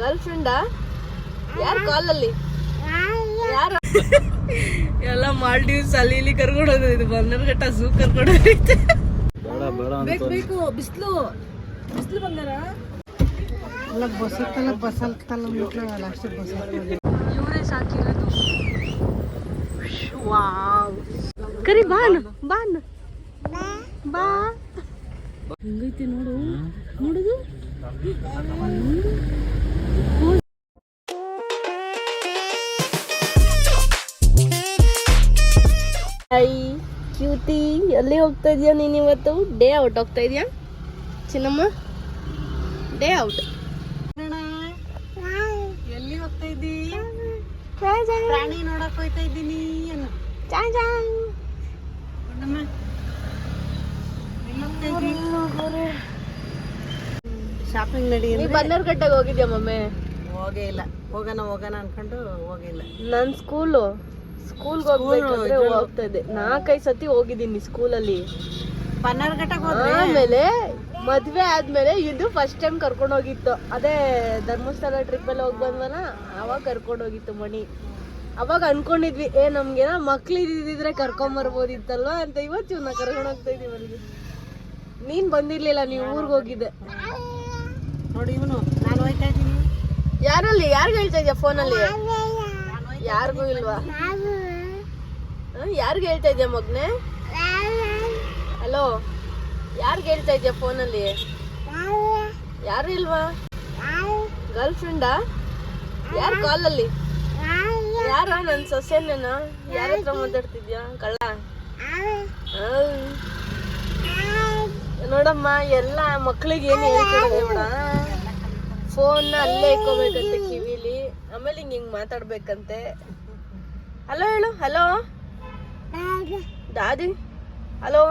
Girl ಫ್ರೆಂಡಾ? ಯಾರು ಕಾಲಲ್ಲಿ? ಯಾರು? ಎಲ್ಲ ಮಾಲ್ಡೀವ್ಸ್ ಅಲ್ಲಿ ಇಲ್ಲಿ ಕರ್ಕೊಂಡು ಹೋಗೋದು. ಇದು ಬನ್ನರ್ಘಟ್ಟ ಝೂ ಕರ್ಕೊಂಡು ಹೋಗೈತೆ. ಬೇಕು ಬಿಸಿಲು ಬಿಸಿಲು ಬಂದಾರ ಇವರೇ ಸಾಕಿರೋದು. ಕರಿ ಬಾನ್ ಬಾನ್ ಬಾ ಹೆಂಗೈತಿ ನೋಡು ನೋಡುದು. ಹೈ ಕ್ಯೂಟಿ, ಎಲ್ಲಿ ಹೋಗ್ತಾ ಇದೀಯಾ ನೀನ್ ಇವತ್ತು? ಡೇ ಔಟ್ ಹೋಗ್ತಾ ಇದೀಯಾ ಚಿನ್ನಮ್ಮ? Day out. ಎಲ್ಲಿ ಹೋಗ್ತಾ ಇದ್ದೀ? ಪ್ರಾಣಿ ನೋಡಕ್ ಹೋಗ್ತಾ ಇದ್ದೀನಿ. ಶಾಪಿಂಗ್ ನಡಿ. ಬನ್ನರ್ಘಟ್ಟಗೆ ಹೋಗಿದ್ಯಾ ಮಮ್ಮಿ? ಹೋಗೇ ಇಲ್ಲ. ಹೋಗೋಣ ಅನ್ಕೊಂಡು ಹೋಗಿಲ್ಲ. ನನ್ ಸ್ಕೂಲ್ಗೆ ಹೋಗ್ಬೇಕಂದ್ರೆ ಹೋಗ್ತಾ ಇದ್ದೆ. 4-5 ಸತಿ ಹೋಗಿದ್ದೀನಿ ಸ್ಕೂಲಲ್ಲಿ. ಬನ್ನರ್ಘಟ್ಟಕ್ಕೆ ಆಮೇಲೆ ಮದ್ವೆ ಆದ್ಮೇಲೆ ಇದು ಫಸ್ಟ್ ಟೈಮ್ ಕರ್ಕೊಂಡು ಹೋಗಿತ್ತು. ಅದೇ ಧರ್ಮಸ್ಥಳ ಟ್ರಿಪ್ ಅಲ್ಲಿ ಹೋಗಿ ಬಂದ್ವಲ್ಲ, ಅವಾಗ ಕರ್ಕೊಂಡು ಹೋಗಿತ್ತು ಮಣಿ. ಅವಾಗ ಅನ್ಕೊಂಡಿದ್ವಿ ನಮ್ಗೇನ ಮಕ್ಳು ಇದ್ದಿದ್ರೆ ಕರ್ಕೊಂಬರ್ಬೋದಿತ್ತಲ್ವಾ ಅಂತ. ಇವತ್ತು ಇವ್ನ ಕರ್ಕೊಂಡು ಹೋಗ್ತಾ ಇದೀವಿ ಅಲ್ಲಿಗೆ. ನೀನ್ ಬಂದಿರ್ಲಿಲ್ಲ, ನೀವು ಊರ್ಗ್ ಹೋಗಿದ್ದೆ ನೋಡಿ. ಇವನು ನಾನು ಹೋಗ್ತಾ ಇದ್ದೀನಿ. ಯಾರಲ್ಲಿ ಯಾರ್ಗ ಹೇಳ್ತಾ ಇದ್ಯಾ ಫೋನಲ್ಲಿ? ಯಾರಿಗೂ ಇಲ್ವಾ? ಯಾರ್ಗ ಹೇಳ್ತಾ ಇದ್ಯಾ ಮಗ್ನೆ? ಹಲೋ, ಯಾರ್ಗ ಹೇಳ್ತಾ ಇದ್ಯಾ ಫೋನಲ್ಲಿ? ಯಾರು ಇಲ್ವಾ? ಗರ್ಲ್ ಫ್ರೆಂಡಾ? ಯಾರು ಕಾಲಲ್ಲಿ? ಯಾರ? ನನ್ ಸೊಸೆನೇನಾ? ಯಾರ ಹತ್ರ ಮಾತಾಡ್ತಿದ್ಯಾ ಕಳ್ಳ? ನೋಡಮ್ಮ, ಎಲ್ಲ ಮಕ್ಳಿಗೆ ಏನು ಹೇಳ್ತಿದ್ದೆ ಬಿಡ. ಫೋನ್ ಅಲ್ಲೇ ಇಕ್ಕೋಬೇಕಂತೆ ಕಿವಿಲಿ, ಆಮೇಲೆ ಹಿಂಗ್ ಮಾತಾಡ್ಬೇಕಂತೆ. ಹಲೋ ಹೇಳು. ಹಲೋ ದಾದಿ. ಹಲೋ,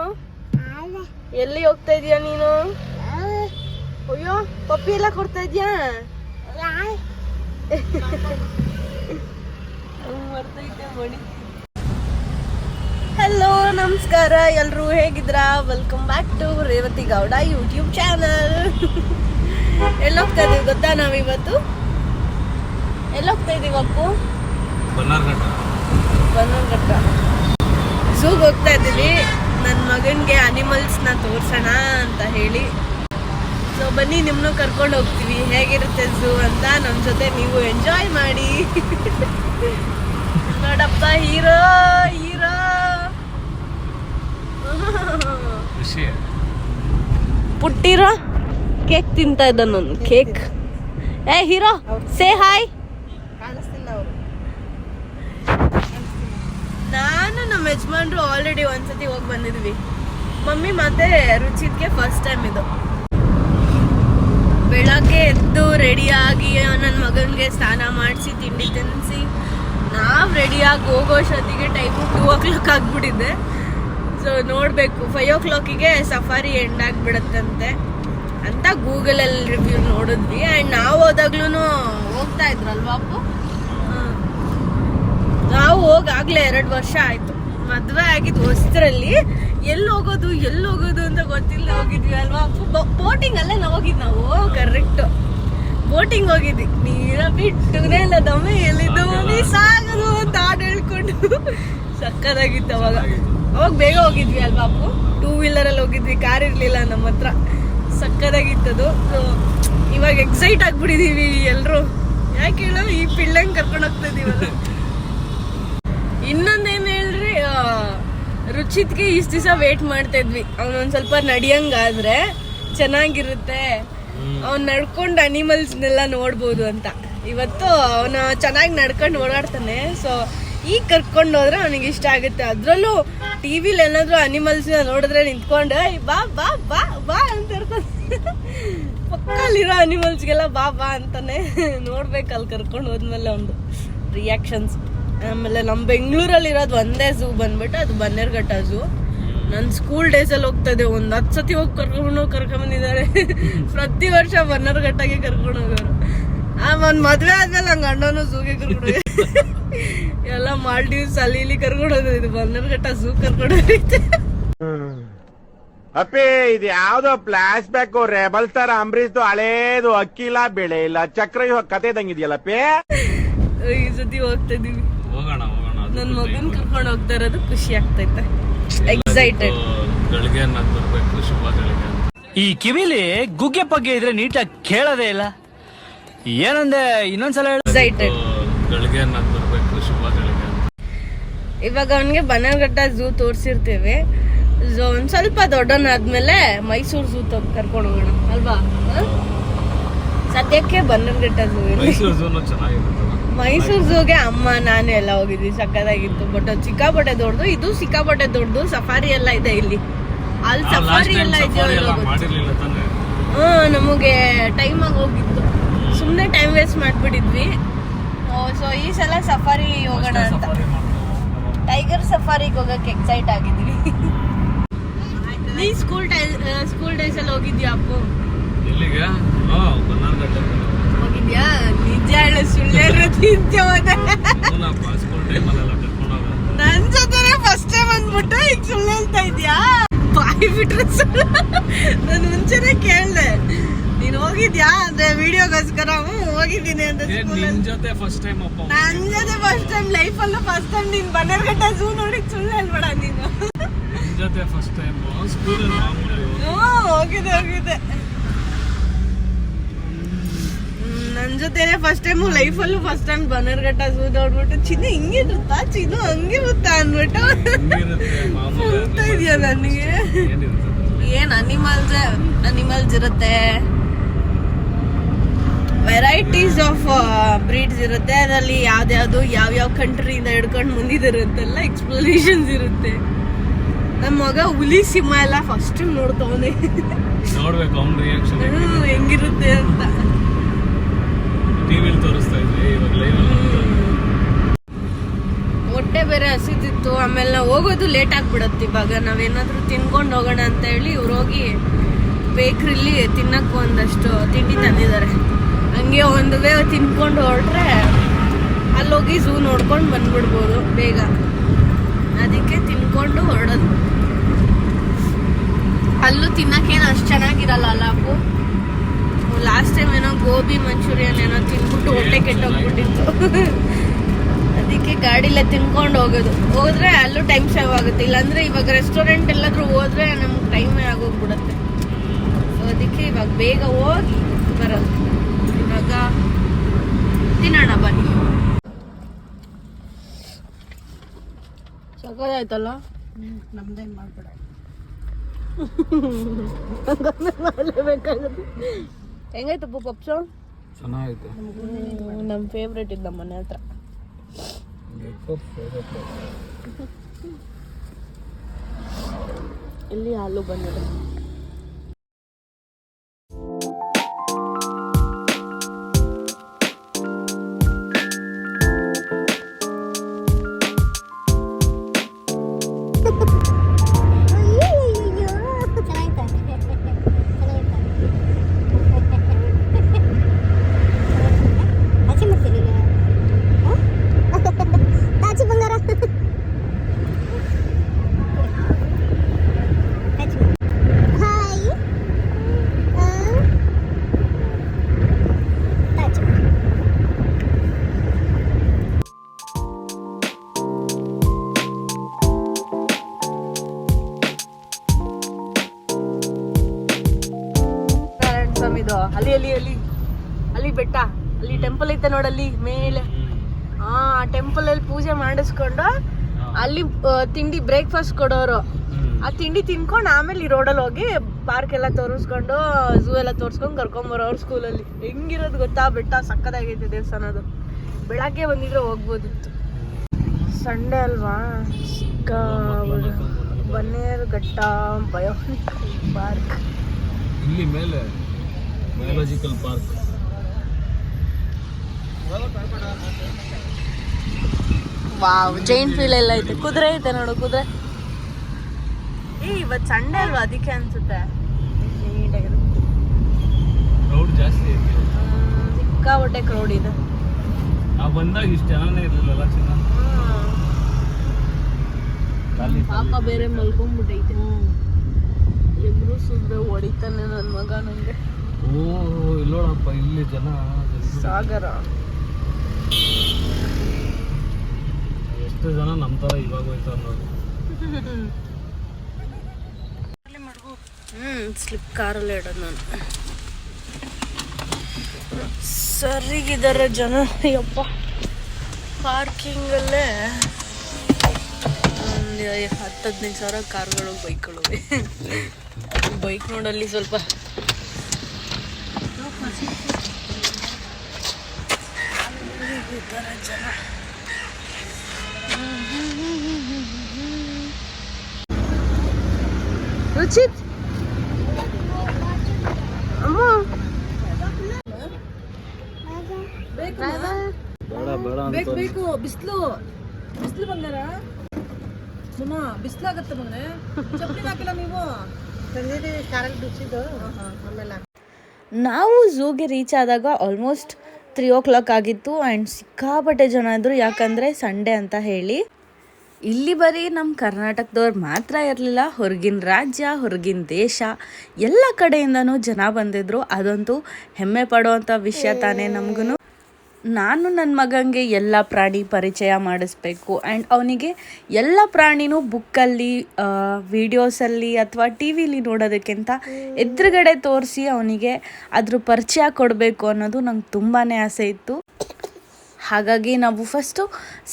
ಎಲ್ಲಿ ಹೋಗ್ತಾ ಇದೀಯಾ ನೀನು? ಅಯ್ಯೋ, ಪಪ್ಪಿ ಎಲ್ಲ ಕೊಡ್ತಾ ಇದ್ಯಾ? ಹಲೋ, ನಮಸ್ಕಾರ ಎಲ್ರು, ಹೇಗಿದ್ರಾ? Welcome back to Revathi Gowda YouTube channel. ಎಲ್ಲೋಗ್ತಾ ಇದೀವಿ ಗೊತ್ತಾ ನಾವಿವತ್ತು? ಎಲ್ಲೋಗ್ತಾ ಇದೀವಿ ಅಪ್ಪು? ಬನ್ನರ್ಘಟ್ಟ ಝೂಗ್ ಹೋಗ್ತಾ ಇದೀವಿ. ನನ್ನ ಮಗನ್ಗೆ ಅನಿಮಲ್ಸ್ನ ತೋರ್ಸೋಣ ಅಂತ ಹೇಳಿ. ಸೊ ಬನ್ನಿ, ನಿಮ್ಮನ್ನು ಕರ್ಕೊಂಡು ಹೋಗ್ತೀವಿ. ಹೇಗಿರುತ್ತೆ ಝೂ ಅಂತ ನಮ್ಮ ಜೊತೆ ನೀವು ಎಂಜಾಯ್ ಮಾಡಿ. ನೋಡಪ್ಪ, ಹೀರೋ ಹೀರೋ ಪುಟ್ಟಿರೋ ಕೇಕ್ ತಿಂತಾ ಇದ್ದ. ನನ್ನ ಕೇಕ್. Hero say hi. ನಾನು ನಮ್ಮ ಯಜಮಾನ್ರು ಆಲ್ರೆಡಿ ಒಂದ್ಸತಿ ಹೋಗಿ ಬಂದಿದ್ವಿ. ಮಮ್ಮಿ ಮತ್ತೆ ರುಚಿತ್ಗೆ ಫಸ್ಟ್ ಟೈಮ್ ಇದು. ಬೆಳಗ್ಗೆ ಎದ್ದು ರೆಡಿಯಾಗಿ ನನ್ನ ಮಗನಿಗೆ ಸ್ನಾನ ಮಾಡಿಸಿ ತಿಂಡಿ ತಿನ್ನಿಸಿ ನಾವು ರೆಡಿಯಾಗಿ ಹೋಗೋಷ್ಟೊತ್ತಿಗೆ ಟೈಮು 2 o'clock ಆಗ್ಬಿಟ್ಟಿದೆ. ಸೊ ನೋಡಬೇಕು, 5 o'clockಗೆ ಸಫಾರಿ ಎಂಡ್ ಆಗಿಬಿಡುತ್ತಂತೆ ಅಂತ ಗೂಗಲಲ್ಲಿ ರಿವ್ಯೂ ನೋಡಿದ್ವಿ. ಆ್ಯಂಡ್ ನಾವು ಹೋದಾಗ್ಲೂ ಹೋಗ್ತಾ ಇದ್ರಲ್ವಾ ಅಪ್ಪು? ನಾವು ಹೋಗಾಗ್ಲೇ 2 ವರ್ಷ ಆಯ್ತು. ಮದ್ವೆ ಆಗಿದ್ದು ಹೊಸದ್ರಲ್ಲಿ. ಎಲ್ಲಿ ಹೋಗೋದು ಅಂತ ಗೊತ್ತಿಲ್ಲ ಹೋಗಿದ್ವಿ ಅಲ್ವಾ? ಬೋಟಿಂಗ್ ಅಲ್ಲೇ ನಾವು ಹೋಗಿದ್. ನಾವು ಕರೆಕ್ಟ್ ಬೋಟಿಂಗ್ ಹೋಗಿದ್ವಿ. ನೀರ ಬಿಟ್ಟುನೇ ಇಲ್ಲ, ದಮ್ಮೆ ಎಲ್ಲಿದ್ದು ನೀ ಸಾಗದು ಅಂತ ಹಾಡು ಹೇಳ್ಕೊಂಡು ಸಕ್ಕದಾಗಿತ್ತು. ಅವಾಗ ಬೇಗ ಹೋಗಿದ್ವಿ ಅಲ್ವಾ ಅಪ್ಪು? 2 wheeler ಹೋಗಿದ್ವಿ, ಕಾರ್ ಇರ್ಲಿಲ್ಲ ನಮ್ಮ ಹತ್ರ. ಸಕ್ಕದಾಗಿತ್ತದು. ಇವಾಗ ಎಕ್ಸೈಟ್ ಆಗ್ಬಿಟ್ಟಿದೀವಿ ಎಲ್ರು. ಯಾಕೆ ಹೇಳೋ, ಈ ಪಿಳ್ಳಂಗ್ ಕರ್ಕೊಂಡು ಹೋಗ್ತಾ ಇದೀವಲ್ಲ. ಇನ್ನೊಂದೇನು ಹೇಳ್ರಿ, ರುಚಿತ್ಗೆ ಇಷ್ಟು ದಿವಸ ವೇಟ್ ಮಾಡ್ತಾ ಇದ್ವಿ. ಅವನೊಂದ್ ಸ್ವಲ್ಪ ನಡಿಯಂಗಾದ್ರೆ ಚೆನ್ನಾಗಿರುತ್ತೆ, ಅವ್ನ್ ನಡ್ಕೊಂಡು ಅನಿಮಲ್ಸ್ನೆಲ್ಲ ನೋಡ್ಬೋದು ಅಂತ. ಇವತ್ತು ಅವನ ಚೆನ್ನಾಗಿ ನಡ್ಕೊಂಡು ಓಡಾಡ್ತಾನೆ. ಸೊ ಈಗ ಕರ್ಕೊಂಡು ಹೋದ್ರೆ ಅವನಿಗೆ ಇಷ್ಟ ಆಗುತ್ತೆ. ಅದ್ರಲ್ಲೂ ಟಿವಿಲಿ ಏನಾದ್ರು ಅನಿಮಲ್ಸ್ ನೋಡಿದ್ರೆ ನಿಂತ್ಕೊಂಡು ಬಾ ಬಾ ಬಾ ಬಾ ಅಂತ ಪಕ್ಕಲ್ಲಿರೋ ಅನಿಮಲ್ಸ್ಗೆಲ್ಲ ಬಾ ಬಾ ಅಂತಾನೆ. ನೋಡ್ಬೇಕಲ್ಲಿ ಕರ್ಕೊಂಡು ಹೋದ್ಮೇಲೆ ಒಂದು ರಿಯಾಕ್ಷನ್ಸ್. ಆಮೇಲೆ ನಮ್ಮ ಬೆಂಗಳೂರಲ್ಲಿ ಇರೋದು ಒಂದೇ ಝೂ ಬಂದ್ಬಿಟ್ಟು ಅದು ಬನ್ನರ್ಘಟ್ಟ ಝೂ. ನನ್ನ ಸ್ಕೂಲ್ ಡೇಸಲ್ಲಿ ಹೋಗ್ತಾ ಇದೆ. 10 ಸತಿ ಹೋಗಿ ಕರ್ಕೊಂಡ್ಬಂದಿದ್ದಾರೆ. ಪ್ರತಿ ವರ್ಷ ಬನ್ನರ್ಘಟ್ಟಗೆ ಕರ್ಕೊಂಡು ಹೋಗೋರು. ಒಂದ್ ಮದ್ವೆ ಆದ್ಮೇಲೆ ಹಂಗ ಅಣ್ಣನು ಝೂಗೆ ಕರ್ಕೊಂಡು ಎಲ್ಲ ಮಾಲ್ಡೀವ್ಸ್ ಅಲ್ಲಿ ಇಲ್ಲಿ ಕರ್ಕೊಂಡು ಹೋಗೋದು. ಇದು ಬನ್ನರ್ಘಟ್ಟ ಝೂ ಕರ್ಕೊಂಡು ಹೋಗೈತೆ. ಅಪ್ಪಿ ಇದು ಯಾವ್ದೋ ಫ್ಲಾಶ್ ಬ್ಯಾಕ್ ರೆಬಲ್ ಸ್ಟಾರ್ ಅಂಬರೀಶ್ದು ಹಳೇದು ಅಕ್ಕಿಲ್ಲ ಬೆಳೆ ಇಲ್ಲ ಚಕ್ರ ಕತೆ ಇದಂಗಿದ್ಯಲ್ಲಪ್ಪಿ. ಈ ಸತಿ ಹೋಗ್ತಾ ಇದೀವಿ, ಹೋಗೋಣ ನನ್ ಮಗನ್ ಕರ್ಕೊಂಡು ಹೋಗ್ತಾ ಇರೋದು ಖುಷಿ ಆಗ್ತೈತೆ. ಎಕ್ಸೈಟೆಡ್. ಗಳಿಗೆ ನಾನು ಬರ್ಬೇಕು, ಶುಭ ಗಳಿಗೆ. ಈ ಕಿವಿಲಿ ಗುಗ್ಗೆ ಪಗ್ಗೆ ಇದ್ರೆ ನೀಟಾಗಿ ಕೇಳೋದೇ ಇಲ್ಲ. ಏನಂದೆ ಇನ್ನೊಂದ್ಸಲ ಹೇಳು. ಎಕ್ಸೈಟೆಡ್. ಗಳಿಗೆ ನಾನು ಬರ್ಬೇಕು, ಶುಭ ಗಳಿಗೆ. ಇವಾಗ ಅವನ್ಗೆ ಬನ್ನರ್ಘಟ್ಟ ಝೂ ತೋರ್ಸಿರ್ತೇವೆ. ಒಂದ್ ಸ್ವಲ್ಪ ದೊಡ್ಡವನಾದ್ಮೇಲೆ ಮೈಸೂರು ಝೂ ಕರ್ಕೊಂಡು ಹೋಗೋಣ ಅಲ್ವಾ? ಸದ್ಯಕ್ಕೆ ಬನ್ನರ್ಘಟ್ಟ ಝೂ. ಮೈಸೂರು ಝೂನು ಚೆನ್ನಾಗಿರುತ್ತೆ. ಮೈಸೂರು ಝೂಗೆ ಅಮ್ಮ ನಾನು ಎಲ್ಲ ಹೋಗಿದ್ವಿ, ಸಕ್ಕತ್ತಾಗಿತ್ತು. ಬಟ್ ಅದು ಸಿಕ್ಕಾಪಟ್ಟೆ ದೊಡ್ಡದು, ಇದು ಸಿಕ್ಕಾಪಟ್ಟೆ ದೊಡ್ಡದು. ಸಫಾರಿ ಎಲ್ಲ ಇದೆ ಇಲ್ಲಿ. ಅಲ್ಲಿ ಸಫಾರಿ ಎಲ್ಲ ಇದೆಯಲ್ಲ, ನಮಗೆ ಟೈಮ್ ಆಗಿ ಹೋಗಿತ್ತು, ಸುಮ್ನೆ ಟೈಮ್ ವೇಸ್ಟ್ ಮಾಡ್ಬಿಟ್ಟಿದ್ವಿ. ಸೊ ಈ ಸಲ ಸಫಾರಿ ಹೋಗೋಣ ಅಂತ, ಟೈಗರ್ ಸಫಾರಿಗೆ ಹೋಗಕ್ಕೆ ಎಕ್ಸೈಟ್ ಆಗಿದ್ವಿ. ನೀ ಸ್ಕೂಲ್ ಡೇಸ್ ಅಲ್ಲಿ ಹೋಗಿದ್ಯಾ ಅಪ್ಪು? ಎಲ್ಲಿಗೆ? ಹೋಗಿದ್ಯಾ? ನಿಜ ಹೇಳು, ಸುಳ್ಳು ತಿಂತೇವದ. ನನ್ ಜೊತೆ ಫಸ್ಟ್ ಟೈಮ್ ಅಂದ್ಬಿಟ್ಟು ಈಗ ಸುಳ್ಳು ಹೇಳ್ತಾ ಇದ್ಯಾ? ಬಾಯಿ ಬಿಟ್ರೆ ಸುಳ್ಳು. ನಾನು ಮುಂಚೆನೆ ಕೇಳ್ದೆ ನೀನ್ ಹೋಗಿದ್ಯಾ ಅಂದ್ರೆ ವಿಡಿಯೋಗೋಸ್ಕರ. ಹೋಗಿದ್ದೀನಿ ಅಂತ. ನಿನ್ ಜೊತೆ ಫಸ್ಟ್ ಟೈಮ್ ಅಪ್ಪ. ನನ್ ಜೊತೆ ಫಸ್ಟ್ ಟೈಮ್ ಲೈಫ್ ಅಲ್ಲೂ ಫಸ್ಟ್ ಟೈಮ್. ನೀನ್ ಬನ್ನರ್ಘಟ್ಟ ಝೂ ನೋಡಿ ಸುಳ್ಳು ಹೇಳ್ಬೇಡ ನೀನು. ನಿನ್ ಜೊತೆ ಫಸ್ಟ್ ಟೈಮ್ ಸ್ಕೂಲಲ್ಲಿ ಹೋಗಿದೆ. ನನ್ ಜೊತೆನೆ ಫಸ್ಟ್ ಟೈಮ್ ಲೈಫ್ ಅಲ್ಲೂ ಫಸ್ಟ್ ಟೈಮ್ ಬನ್ನರ್ಘಟ್ಟ ಝೂ ನೋಡ್ಬಿಟ್ಟು ಚಿನ್ನು ಹಿಂಗಿರುತ್ತಾ, ಚಿನ್ನು ಹಂಗಿರುತ್ತಾ ಅಂದ್ಬಿಟ್ಟು ಹೋಗ್ತಾ ಇದೆಯಾ ನನಗೆ. ಏನ್ ಅನಿಮಲ್ಸ್ ಇರುತ್ತೆ, ವೆರೈಟೀಸ್ ಆಫ್ ಬ್ರೀಡ್ಸ್ ಇರುತ್ತೆ. ಅದರಲ್ಲಿ ಯಾವ್ದ್ಯಾವ್ದು ಯಾವ್ಯಾವ ಕಂಟ್ರಿಯಿಂದ ಹಿಡ್ಕೊಂಡು ಮುಂದಿದಿರುತ್ತೆಲ್ಲ ಎಕ್ಸ್ಪ್ಲನೇಷನ್ಸ್ ಇರುತ್ತೆ. ನಮ್ಮ ಮಗ ಹುಲಿ ಸಿಂಹ ಎಲ್ಲ ಫಸ್ಟ್ ಟೈಮ್ ನೋಡ್ತವನೆ. ನೋಡ್ಬೇಕು ಅವ್ನ ರಿಯಾಕ್ಷನ್ ಹೆಂಗಿರುತ್ತೆ ಅಂತ. ಟಿವಿಲಿ ತೋರಿಸ್ತಾ ಇದ್ವಿ, ಇವಾಗ ಲೈವ್ ಹೊಟ್ಟೆ ಬೇರೆ ಹಸಿತಿತ್ತು. ಆಮೇಲೆ ನಾವು ಹೋಗೋದು ಲೇಟ್ ಆಗ್ಬಿಡತ್ತೆ. ಇವಾಗ ನಾವೇನಾದ್ರೂ ತಿನ್ಕೊಂಡು ಹೋಗೋಣ ಅಂತ ಹೇಳಿ ಇವ್ರು ಹೋಗಿ ಬೇಕ್ರಿಲಿ ತಿನ್ನಕ್ಕೆ ಒಂದಷ್ಟು ತಿಂಡಿ ತಂದಿದ್ದಾರೆ. ಹಂಗೆ ಒಂದು ವೇ ತಿನ್ಕೊಂಡು ಹೊರಟ್ರೆ ಅಲ್ಲೋಗಿ ಝೂ ನೋಡ್ಕೊಂಡು ಬಂದ್ಬಿಡ್ಬೋದು ಬೇಗ. ಅದಕ್ಕೆ ತಿನ್ಕೊಂಡು ಹೊರಡೋದು. ಅಲ್ಲೂ ತಿನ್ನಕ್ಕೇನು ಅಷ್ಟು ಚೆನ್ನಾಗಿರಲ್ಲ ಅಲ್ಲ ಅಪ್ಪು? ಲಾಸ್ಟ್ ಟೈಮ್ ಏನೋ ಗೋಬಿ ಮಂಚೂರಿಯನ್ ಏನೋ ತಿನ್ಬಿಟ್ಟು ಹೊಟ್ಟೆ ಕೆಟ್ಟೋಗ್ಬಿಟ್ಟಿತ್ತು. ಅದಕ್ಕೆ ಗಾಡಿಲೇ ತಿನ್ಕೊಂಡು ಹೋದ್ರೆ ಅಲ್ಲೂ ಟೈಮ್ ಸೇವ್ ಆಗುತ್ತೆ. ಇಲ್ಲಾಂದ್ರೆ ಇವಾಗ ರೆಸ್ಟೋರೆಂಟ್ ಎಲ್ಲಾದ್ರೂ ಹೋದ್ರೆ ನಮ್ಗೆ ಟೈಮೇ ಆಗೋಗ್ಬಿಡುತ್ತೆ. ಸೊ ಅದಕ್ಕೆ ಇವಾಗ ಬೇಗ ಹೋಗಿ ಬರೋದು. ಇವಾಗ ತಿನ್ನೋಣ ಬನ್ನಿ. ಸಕ್ಕತ್ತಾಯ್ತಲ್ಲ? ನಮ್ದೇನ್ ಮಾಡ್ಬೇಡ, ಮಾಡಲೇಬೇಕಾಗುತ್ತೆ. ಹೆಂಗಾಯ್ತಪ್ಪ ಪಪ್ಸು? ಚೆನ್ನಾಗಿತ್ತು. ನಮ್ಮ ಫೇವ್ರೇಟ್ ಇದ್ದ ಮನೆ ಹತ್ರ. ಇಲ್ಲಿ ಹಾಲು ಬಂದಿದೆ. ಅಲ್ಲಿ ಬೆಟ್ಟ, ಅಲ್ಲಿ ಟೆಂಪಲ್ ಐತೆ ನೋಡಲ್ಲಿ ಮೇಲೆ. ಆ ಟೆಂಪಲ್ ಅಲ್ಲಿ ಪೂಜೆ ಮಾಡಿಸ್ಕೊಂಡು ಅಲ್ಲಿ ತಿಂಡಿ ಬ್ರೇಕ್ಫಾಸ್ಟ್ ಕೊಡೋರು. ಆ ತಿಂಡಿ ತಿನ್ಕೊಂಡು ಆಮೇಲೆ ಈ ರೋಡಲ್ಲಿ ಹೋಗಿ ಪಾರ್ಕ್ ಎಲ್ಲ ತೋರಿಸ್ಕೊಂಡು ಝೂ ಎಲ್ಲ ತೋರಿಸ್ಕೊಂಡು ಕರ್ಕೊಂಬರೋರು ಸ್ಕೂಲಲ್ಲಿ. ಹೆಂಗಿರೋದು ಗೊತ್ತಾ ಬೆಟ್ಟ? ಸಕ್ಕತ್ತಾಗೈತೆ ದೇವಸ್ಥಾನದು. ಬೆಳಗ್ಗೆ ಬಂದಿದ್ರೆ ಹೋಗ್ಬೋದಿತ್ತು. ಸಂಡೇ ಅಲ್ವಾ? ಬನ್ನೇರುಘಟ್ಟ ಬಯೋನಿಕಲ್ ಪಾರ್ಕ್. ಇಲ್ಲಿ ಮೇಲೆ biological park. Wow, giant wheel ಎಲ್ಲ ಐತೆ. ಕುದುರೆ ಐತೆ ನೋಡು, ಕುದುರೆ. ಇವತ್ತು ಸಂಡೇ ಅಲ್ವಾ, ಅದಕ್ಕೆ ಅನ್ಸುತ್ತೆ ನೀಟಾಗಿರುತ್ತೆ. ಕ್ರೌಡ್ ಜಾಸ್ತಿ ಐತಿ, ಸಿಕ್ಕಾಪಟ್ಟೆ ಕ್ರೌಡ್ ಇದೆ. ನಾವು ಬಂದಾಗ ಇಷ್ಟು ಜನನೇ ಇರಲಿಲ್ಲ. ಚೆನ್ನಾಗಿ ಪಾಪ ಬೇರೆ ಮಲ್ಕೊಂಡ್ಬಿಟ್ಟೈತೆ. ಎದುರಿಸಿದ್ರೆ ಹೊಡಿತಾನೆ ನನ್ನ ಮಗ ನನಗೆ. ಓ ಇಲ್ಲೋಡಪ್ಪ ಇಲ್ಲಿ ಜನ ಸಾಗರ ಎಷ್ಟು ಜನ ನಮ್ಮ ಥರ ಇವಾಗ ಹೋಯ್ತಾರೆ ನೋಡಿ. ಸ್ಲಿಪ್ ಕಾರಲ್ಲಿ ಇಡೋದು ನಾನು. ಸರಿಗಿದ್ದಾರೆ ಜನ. ಯಪ್ಪ ಪಾರ್ಕಿಂಗಲ್ಲೇ ಒಂದು 10-15 ಸಾವಿರ ಕಾರ್ಗಳು ಬೈಕ್ಗಳು. ಬೈಕ್ ನೋಡಲ್ಲಿ ಸ್ವಲ್ಪ ಜನ. ರುಚಿತ್ ಅಮ್ಮ ಬೇಡ ಅಂತ ಬೇಕು ಬಿಸಿಲು ಬಂಗಾರ ಬಿಸಿಲಾಗತ್ತೆ ಮಗನೆ. ಚಪ್ಪಲಿ ಹಾಕಿಲ್ಲ ನೀವು. ನಾವು ಝೂಗೆ ರೀಚ್ ಆದಾಗ ಆಲ್ಮೋಸ್ಟ್ 3 o'clock ಆಗಿತ್ತು ಆ್ಯಂಡ್ ಸಿಕ್ಕಾಪಟ್ಟೆ ಜನ ಇದ್ರು. ಯಾಕಂದರೆ ಸಂಡೇ ಅಂತ ಹೇಳಿ. ಇಲ್ಲಿ ಬರೀ ನಮ್ಮ ಕರ್ನಾಟಕದವ್ರು ಮಾತ್ರ ಇರಲಿಲ್ಲ, ಹೊರಗಿನ ರಾಜ್ಯ, ಹೊರಗಿನ ದೇಶ ಎಲ್ಲ ಕಡೆಯಿಂದನೂ ಜನ ಬಂದಿದ್ರು. ಅದಂತೂ ಹೆಮ್ಮೆ ಪಡುವಂಥ ವಿಷಯ ತಾನೇ ನಮಗೂ. ನಾನು ನನ್ನ ಮಗನಿಗೆ ಎಲ್ಲ ಪ್ರಾಣಿ ಪರಿಚಯ ಮಾಡಿಸ್ಬೇಕು ಆ್ಯಂಡ್ ಅವನಿಗೆ ಎಲ್ಲ ಪ್ರಾಣಿನೂ ಬುಕ್ಕಲ್ಲಿ, ವಿಡಿಯೋಸಲ್ಲಿ ಅಥವಾ ಟಿ ವಿಲಿ ನೋಡೋದಕ್ಕಿಂತ ಎದುರುಗಡೆ ತೋರಿಸಿ ಅವನಿಗೆ ಅದ್ರ ಪರಿಚಯ ಕೊಡಬೇಕು ಅನ್ನೋದು ನಂಗೆ ತುಂಬಾ ಆಸೆ ಇತ್ತು. ಹಾಗಾಗಿ ನಾವು ಫಸ್ಟು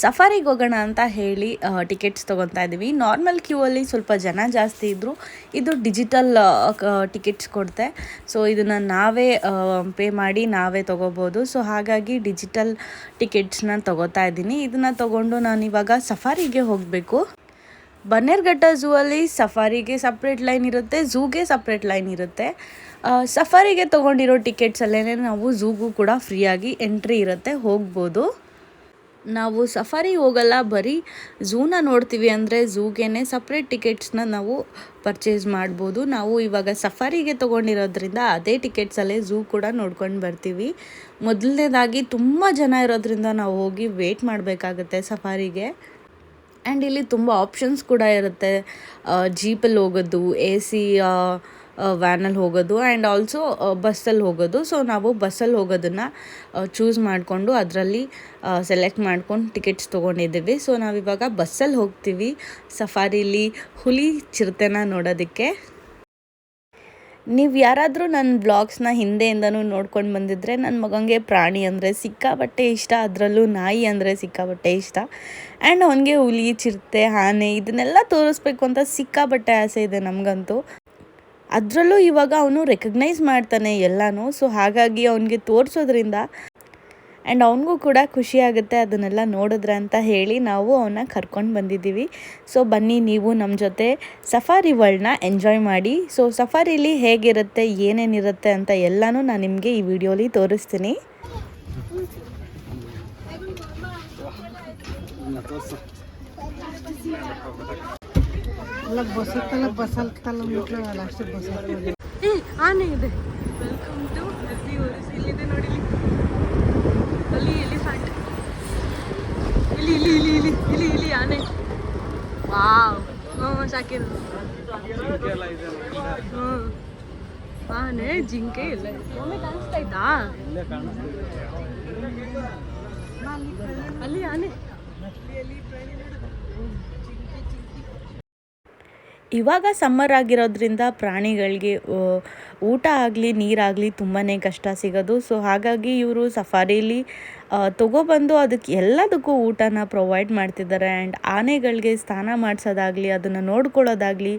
ಸಫಾರಿಗೆ ಹೋಗೋಣ ಅಂತ ಹೇಳಿ ಟಿಕೆಟ್ಸ್ ತೊಗೊತಾ ಇದ್ದೀವಿ. ನಾರ್ಮಲ್ ಕ್ಯೂವಲ್ಲಿ ಸ್ವಲ್ಪ ಜನ ಜಾಸ್ತಿ ಇದ್ದರು. ಇದು ಡಿಜಿಟಲ್ ಟಿಕೆಟ್ಸ್ ಕೊಡ್ತೆ. ಸೊ ಇದನ್ನು ನಾವೇ ಪೇ ಮಾಡಿ ನಾವೇ ತೊಗೋಬೋದು. ಸೊ ಹಾಗಾಗಿ ಡಿಜಿಟಲ್ ಟಿಕೆಟ್ಸ್ನ ತೊಗೋತಾ ಇದ್ದೀನಿ. ಇದನ್ನು ತೊಗೊಂಡು ನಾನು ಇವಾಗ ಸಫಾರಿಗೆ ಹೋಗಬೇಕು. ಬನ್ನೇರುಘಟ್ಟ ಝೂ ಅಲ್ಲಿ ಸಫಾರಿಗೆ ಸಪ್ರೇಟ್ ಲೈನ್ ಇರುತ್ತೆ, ಝೂಗೆ ಸಪ್ರೇಟ್ ಲೈನ್ ಇರುತ್ತೆ. ಸಫಾರಿಗೆ ತೊಗೊಂಡಿರೋ ಟಿಕೆಟ್ಸಲ್ಲೇ ನಾವು ಝೂಗೂ ಕೂಡ ಫ್ರೀಯಾಗಿ ಎಂಟ್ರಿ ಇರುತ್ತೆ, ಹೋಗ್ಬೋದು. ನಾವು ಸಫಾರಿಗೆ ಹೋಗಲ್ಲ, ಬರೀ ಝೂನ ನೋಡ್ತೀವಿ ಅಂದರೆ ಝೂಗೇನೆ ಸಪ್ರೇಟ್ ಟಿಕೆಟ್ಸ್ನ ನಾವು ಪರ್ಚೇಸ್ ಮಾಡ್ಬೋದು. ನಾವು ಇವಾಗ ಸಫಾರಿಗೆ ತೊಗೊಂಡಿರೋದ್ರಿಂದ ಅದೇ ಟಿಕೆಟ್ಸಲ್ಲೇ ಝೂ ಕೂಡ ನೋಡ್ಕೊಂಡು ಬರ್ತೀವಿ. ಮೊದಲನೇದಾಗಿ ತುಂಬ ಜನ ಇರೋದ್ರಿಂದ ನಾವು ಹೋಗಿ ವೇಟ್ ಮಾಡಬೇಕಾಗತ್ತೆ ಸಫಾರಿಗೆ. ಆ್ಯಂಡ್ ಇಲ್ಲಿ ತುಂಬ ಆಪ್ಷನ್ಸ್ ಕೂಡ ಇರುತ್ತೆ. ಜೀಪಲ್ಲಿ ಹೋಗೋದು, AC ವ್ಯಾನಲ್ಲಿ ಹೋಗೋದು ಆ್ಯಂಡ್ ಆಲ್ಸೋ ಬಸ್ಸಲ್ಲಿ ಹೋಗೋದು. ಸೊ ನಾವು ಬಸ್ಸಲ್ಲಿ ಹೋಗೋದನ್ನು ಚೂಸ್ ಮಾಡಿಕೊಂಡು ಅದರಲ್ಲಿ ಸೆಲೆಕ್ಟ್ ಮಾಡ್ಕೊಂಡು ಟಿಕೆಟ್ಸ್ ತೊಗೊಂಡಿದ್ದೀವಿ. ಸೊ ನಾವಿವಾಗ ಬಸ್ಸಲ್ಲಿ ಹೋಗ್ತೀವಿ ಸಫಾರಿಲಿ ಹುಲಿ ಚಿರತೆನ ನೋಡೋದಕ್ಕೆ. ನೀವು ಯಾರಾದರೂ ನನ್ನ ಬ್ಲಾಗ್ಸ್ನ ಹಿಂದೆಯಿಂದನೂ ನೋಡ್ಕೊಂಡು ಬಂದಿದ್ದರೆ ನನ್ನ ಮಗನಿಗೆ ಪ್ರಾಣಿ ಅಂದರೆ ಸಿಕ್ಕಾಪಟ್ಟೆ ಇಷ್ಟ, ಅದರಲ್ಲೂ ನಾಯಿ ಅಂದರೆ ಸಿಕ್ಕಾಪಟ್ಟೆ ಇಷ್ಟ. ಆ್ಯಂಡ್ ಅವನಿಗೆ ಹುಲಿ, ಚಿರತೆ, ಆನೆ ಇದನ್ನೆಲ್ಲ ತೋರಿಸ್ಬೇಕು ಅಂತ ಸಿಕ್ಕಾಪಟ್ಟೆ ಆಸೆ ಇದೆ ನಮಗಂತೂ. ಅದರಲ್ಲೂ ಇವಾಗ ಅವನು ರೆಕಗ್ನೈಸ್ ಮಾಡ್ತಾನೆ ಎಲ್ಲನೂ. ಸೊ ಹಾಗಾಗಿ ಅವನಿಗೆ ತೋರಿಸೋದ್ರಿಂದ ಆ್ಯಂಡ್ ಅವನಿಗೂ ಕೂಡ ಖುಷಿ ಆಗುತ್ತೆ ಅದನ್ನೆಲ್ಲ ನೋಡಿದ್ರೆ ಅಂತ ಹೇಳಿ ನಾವು ಅವನ್ನ ಕರ್ಕೊಂಡು ಬಂದಿದ್ದೀವಿ. ಸೊ ಬನ್ನಿ ನೀವು ನಮ್ಮ ಜೊತೆ ಸಫಾರಿ ವರ್ಲ್ಡ್ನ ಎಂಜಾಯ್ ಮಾಡಿ. ಸೊ ಸಫಾರಿಲಿ ಹೇಗಿರುತ್ತೆ, ಏನೇನಿರುತ್ತೆ ಅಂತ ಎಲ್ಲನೂ ನಾನು ನಿಮಗೆ ಈ ವಿಡಿಯೋಲಿ ತೋರಿಸ್ತೀನಿ. ಆನೆ ಇದೆ. ವೆಲ್ಕಮ್ ಟು ಇಲ್ಲಿದೆ ನೋಡಿ. ಅಲ್ಲಿ ಎಲಿಫೆಂಟ್, ಇಲ್ಲಿ ಆನೆ. ವಾವ್, ಸಾಕಿರು. ಆನೆ, ಜಿಂಕೆ ಇಲ್ಲ ಕಾಣಿಸ್ತಾ ಇದ್ದಾ? ಅಲ್ಲಿ ಆನೆ. ಇವಾಗ ಸಮ್ಮರ್ ಆಗಿರೋದ್ರಿಂದ ಪ್ರಾಣಿಗಳಿಗೆ ಊಟ ಆಗಲಿ ನೀರಾಗಲಿ ತುಂಬಾ ಕಷ್ಟ ಸಿಗೋದು. ಸೊ ಹಾಗಾಗಿ ಇವರು ಸಫಾರಿಲಿ ತೊಗೊಬಂದು ಅದಕ್ಕೆ ಎಲ್ಲದಕ್ಕೂ ಊಟನ ಪ್ರೊವೈಡ್ ಮಾಡ್ತಿದ್ದಾರೆ. ಆ್ಯಂಡ್ ಆನೆಗಳಿಗೆ ಸ್ನಾನ ಮಾಡಿಸೋದಾಗಲಿ, ಅದನ್ನು ನೋಡ್ಕೊಳ್ಳೋದಾಗಲಿ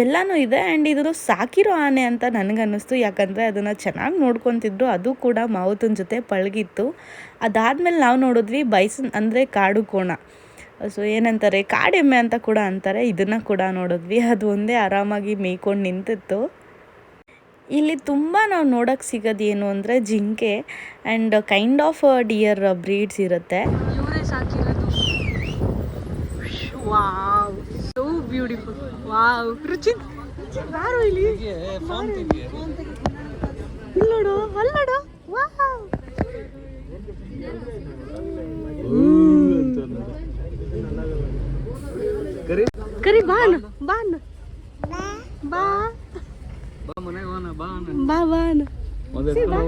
ಎಲ್ಲನೂ ಇದೆ. ಆ್ಯಂಡ್ ಇದು ಸಾಕಿರೋ ಆನೆ ಅಂತ ನನಗನ್ನಿಸ್ತು, ಯಾಕಂದರೆ ಅದನ್ನು ಚೆನ್ನಾಗಿ ನೋಡ್ಕೊತಿದ್ರು. ಅದು ಕೂಡ ಮಾವುತನ ಜೊತೆ ಪಳಗಿತ್ತು. ಅದಾದಮೇಲೆ ನಾವು ನೋಡಿದ್ವಿ ಬೈಸನ್ ಅಂದರೆ ಕಾಡು ಕೋಣ. ಸೊ ಏನಂತಾರೆ, ಕಾಡೆಮ್ಮೆ ಅಂತ ಕೂಡ ಅಂತಾರೆ. ಇದನ್ನು ಕೂಡ ನೋಡಿದ್ವಿ. ಅದು ಒಂದೇ ಆರಾಮಾಗಿ ಮೇಯ್ಕೊಂಡು ನಿಂತಿತ್ತು. ಇಲ್ಲಿ ತುಂಬ ನಾವು ನೋಡೋಕ್ಕೆ ಸಿಗೋದು ಏನು ಅಂದರೆ ಜಿಂಕೆ and kind of deer breeds ಇರುತ್ತೆ. ಇವರೇ ಸಾಕಿರೋದು. Wow, so beautiful. ವಾವ್, ರುಚಿತ್ ಬಾರು ಇಲ್ಲಿ. ಇಲ್ಲೋಡು, ಅಲ್ಲೋಡು. ವಾವ್, ಕರಿ ಬಾನ್ ಬಾನ್ ಬಾ.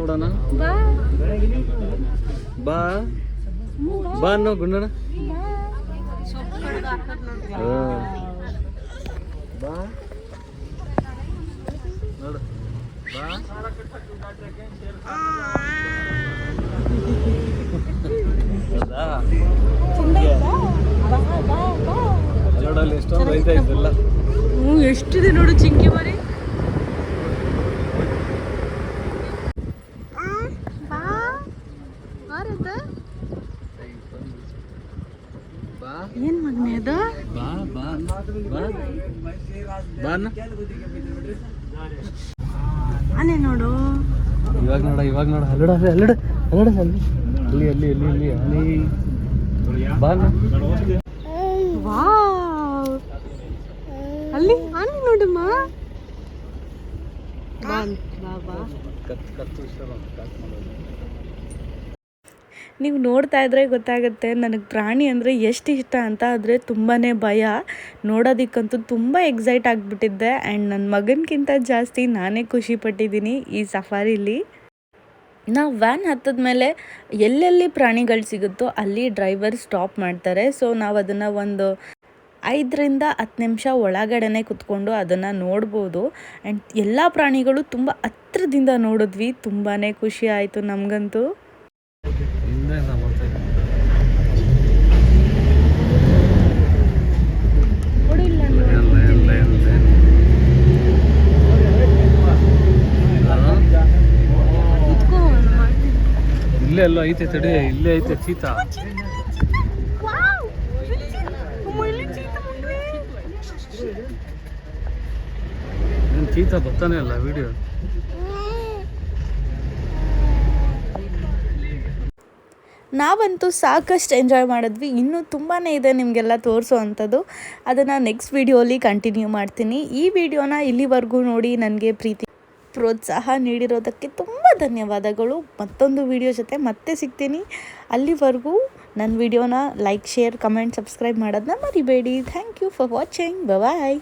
ನೋಡೋಣ ಬಾ ಬಾ ಬಾ ಅನ್ನೋ ಗುಂಡಣ್ಣ ಬಾ ನೋಡು ಬಾ ನೋಡಲ್ಲಿ ಎಷ್ಟೊಂದು ಐತೆ ಇದೆಲ್ಲ ಎಷ್ಟಿದೆ ನೋಡು ಚಿಂಕಿ ಮರಿ. ಏನ್ ಮಗ್ನೆ ಅದು? ಬಾ ಬಾ ಬಾ ಬಾನ ಆನೆ ನೋಡು. ಇವಾಗ ನೋಡ ಅಲ್ಲಡ ಅಲ್ಲಿ ಅಲ್ಲಿ ಅಲ್ಲಿ ಅಲ್ಲಿ ಅಲ್ಲಿ ಬಾನ ವಾವ್, ಅಲ್ಲಿ ಆನೆ ನೋಡಮ್ಮ. ಬಾ ಬಾ. ನೀವು ನೋಡ್ತಾ ಇದ್ರೆ ಗೊತ್ತಾಗುತ್ತೆ ನನಗೆ ಪ್ರಾಣಿ ಅಂದರೆ ಎಷ್ಟು ಇಷ್ಟ ಅಂತ. ಆದರೆ ತುಂಬಾ ಭಯ. ನೋಡೋದಕ್ಕಂತೂ ತುಂಬ ಎಕ್ಸೈಟ್ ಆಗಿಬಿಟ್ಟಿದ್ದೆ. ಆ್ಯಂಡ್ ನನ್ನ ಮಗನಿಗಿಂತ ಜಾಸ್ತಿ ನಾನೇ ಖುಷಿ ಪಟ್ಟಿದ್ದೀನಿ ಈ ಸಫಾರಿಲಿ. ನಾವು ವ್ಯಾನ್ ಹತ್ತದ ಮೇಲೆ ಎಲ್ಲೆಲ್ಲಿ ಪ್ರಾಣಿಗಳು ಸಿಗುತ್ತೋ ಅಲ್ಲಿ ಡ್ರೈವರ್ ಸ್ಟಾಪ್ ಮಾಡ್ತಾರೆ. ಸೊ ನಾವು ಅದನ್ನು ಒಂದು 5ರಿಂದ 10 ನಿಮಿಷ ಒಳಗಡೆನೆ ಕುತ್ಕೊಂಡು ಅದನ್ನು ನೋಡ್ಬೋದು. ಆ್ಯಂಡ್ ಎಲ್ಲ ಪ್ರಾಣಿಗಳು ತುಂಬ ಹತ್ರದಿಂದ ನೋಡಿದ್ವಿ. ತುಂಬಾ ಖುಷಿ ಆಯಿತು ನಮಗಂತೂ. ಇಲ್ಲೇ ಎಲ್ಲ ಐತೆ ತಡಿ, ಇಲ್ಲೇ ಐತೆ ಚೀತಾ. ಚೀತಾ ಬರ್ತಾನೆ ಅಲ್ಲ ವಿಡಿಯೋ. ನಾವಂತೂ ಸಾಕಷ್ಟು ಎಂಜಾಯ್ ಮಾಡಿದ್ವಿ. ಇನ್ನೂ ತುಂಬಾ ಇದೆ ನಿಮಗೆಲ್ಲ ತೋರಿಸೋ ಅಂಥದ್ದು. ಅದನ್ನು ನೆಕ್ಸ್ಟ್ ವಿಡಿಯೋಲಿ ಕಂಟಿನ್ಯೂ ಮಾಡ್ತೀನಿ. ಈ ವಿಡಿಯೋನ ಇಲ್ಲಿವರೆಗೂ ನೋಡಿ ನನಗೆ ಪ್ರೀತಿ ಪ್ರೋತ್ಸಾಹ ನೀಡಿರೋದಕ್ಕೆ ತುಂಬ ಧನ್ಯವಾದಗಳು. ಮತ್ತೊಂದು ವಿಡಿಯೋ ಜೊತೆ ಮತ್ತೆ ಸಿಗ್ತೀನಿ. ಅಲ್ಲಿವರೆಗೂ ನನ್ನ ವಿಡಿಯೋನ ಲೈಕ್, ಶೇರ್, ಕಮೆಂಟ್, ಸಬ್ಸ್ಕ್ರೈಬ್ ಮಾಡೋದನ್ನ ಮರಿಬೇಡಿ. Thank you for watching. Bye.